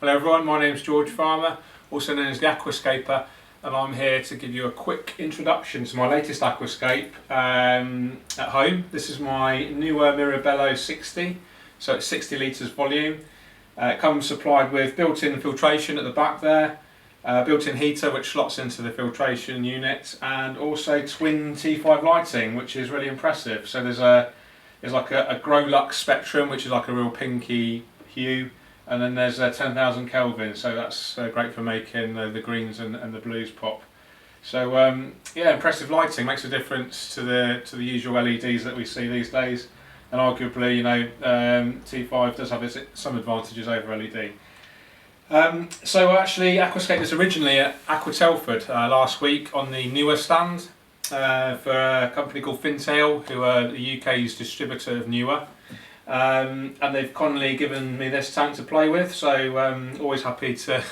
Hello everyone, my name is George Farmer, also known as the Aquascaper, and I'm here to give you a quick introduction to my latest aquascape at home. This is my NEWA Mirabello 60, so it's 60 litres volume. It comes supplied with built-in filtration at the back there, built-in heater which slots into the filtration unit, and also twin T5 lighting, which is really impressive. So there's like a Grow Lux Spectrum, which is like a real pinky hue, and then there's 10,000 Kelvin, so that's great for making the greens and the blues pop. So yeah, impressive lighting, makes a difference to the usual LEDs that we see these days, and arguably, you know, T5 does have some advantages over LED. So I aquascaped this originally at Aqua Telford last week on the NEWA stand for a company called Fintail, who are the UK's distributor of NEWA. And they've kindly given me this tank to play with, so always happy to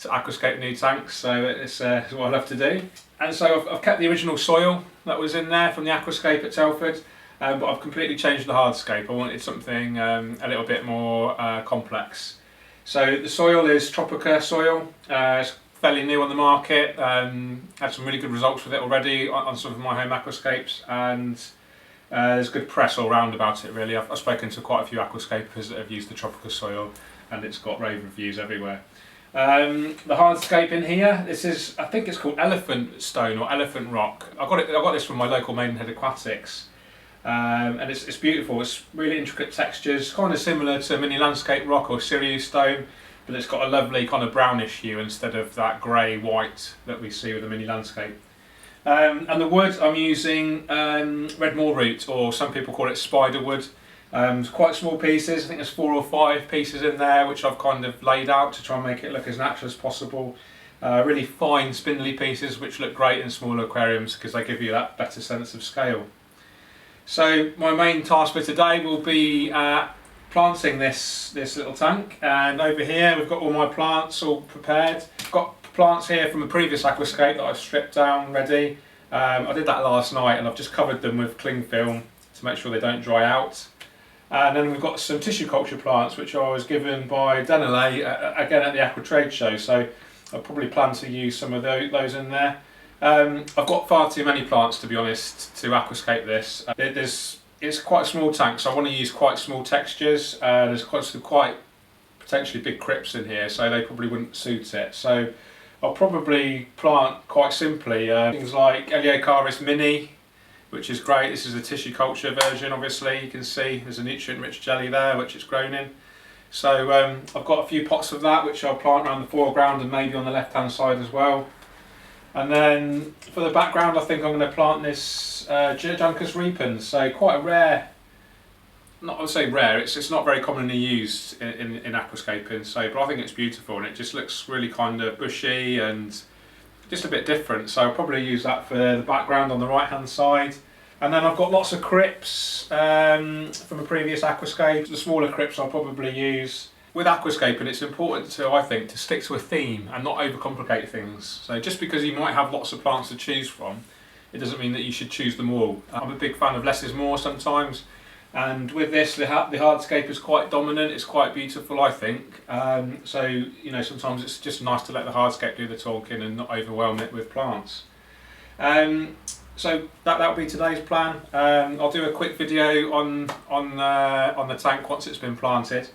aquascape new tanks, so it's what I love to do. And so I've kept the original soil that was in there from the Aquascape at Telford, but I've completely changed the hardscape. I wanted something a little bit more complex. So the soil is Tropica soil, it's fairly new on the market, had some really good results with it already on some of my home aquascapes, and there's good press all round about it really. I've spoken to quite a few aquascapers that have used the Tropica soil, and it's got rave reviews everywhere. The hardscape in here, this is, I think it's called elephant stone or elephant rock. I got this from my local Maidenhead Aquatics, and it's beautiful. It's really intricate textures, kind of similar to mini landscape rock or Sirius stone, but it's got a lovely kind of brownish hue instead of that grey white that we see with the mini landscape. And the wood, I'm using red root, or some people call it spider wood. It's quite small pieces. I think there's 4 or 5 pieces in there, which I've kind of laid out to try and make it look as natural as possible. Really fine spindly pieces which look great in smaller aquariums because they give you that better sense of scale. So my main task for today will be planting this little tank, and over here we've got all my plants all prepared. Got plants here from a previous aquascape that I've stripped down ready. I did that last night, and I've just covered them with cling film to make sure they don't dry out. And then we've got some tissue culture plants which I was given by Denelay again at the Aqua Trade Show, so I probably plan to use some of those in there. I've got far too many plants, to be honest, to aquascape this. It's quite a small tank, so I want to use quite small textures. There's quite potentially big crypts in here, so they probably wouldn't suit it. So I'll probably plant quite simply things like Heliocaris mini, which is great. This is a tissue culture version, obviously. You can see there's a nutrient-rich jelly there, which it's grown in. So I've got a few pots of that, which I'll plant around the foreground and maybe on the left-hand side as well. And then for the background, I think I'm going to plant this Juncus repens. So quite a rare, I would say rare, it's not very commonly used in aquascaping, so, but I think it's beautiful, and it just looks really kind of bushy and just a bit different, so I'll probably use that for the background on the right hand side. And then I've got lots of crypts from a previous aquascape. The smaller crypts I'll probably use. With aquascaping, it's important to, I think, to stick to a theme and not overcomplicate things. So just because you might have lots of plants to choose from, it doesn't mean that you should choose them all. I'm a big fan of less is more sometimes. And with this, the hardscape is quite dominant. It's quite beautiful, I think. So, you know, sometimes it's just nice to let the hardscape do the talking and not overwhelm it with plants. So that'll be today's plan. I'll do a quick video on the tank once it's been planted.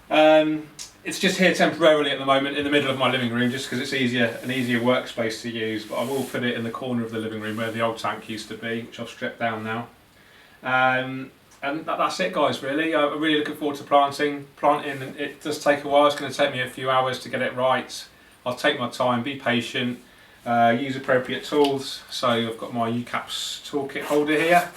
It's just here temporarily at the moment in the middle of my living room, just because it's an easier workspace to use. But I will put it in the corner of the living room where the old tank used to be, which I've stripped down now. And that's it, guys, really. I'm really looking forward to planting. It does take a while. It's going to take me a few hours to get it right. I'll take my time, be patient, use appropriate tools. So I've got my UCAPS toolkit holder here,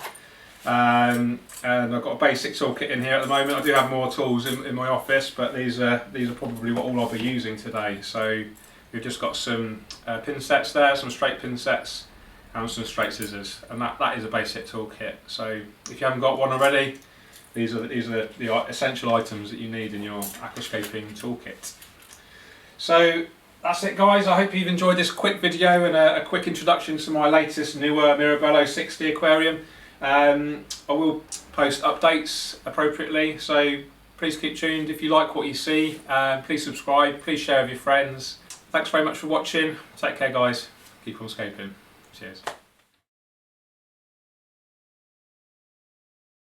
and I've got a basic toolkit in here at the moment. I do have more tools in my office, but these are probably what all I'll be using today. So we've just got some pin sets there, some straight pin sets, and some straight scissors, and that is a basic toolkit. So if you haven't got one already, these are the essential items that you need in your aquascaping toolkit. So that's it, guys. I hope you've enjoyed this quick video and a quick introduction to my latest NEWA Mirabello 60 aquarium. I will post updates appropriately, so please keep tuned. If you like what you see, please subscribe, please share with your friends. Thanks very much for watching. Take care guys, keep aquascaping. Cheers.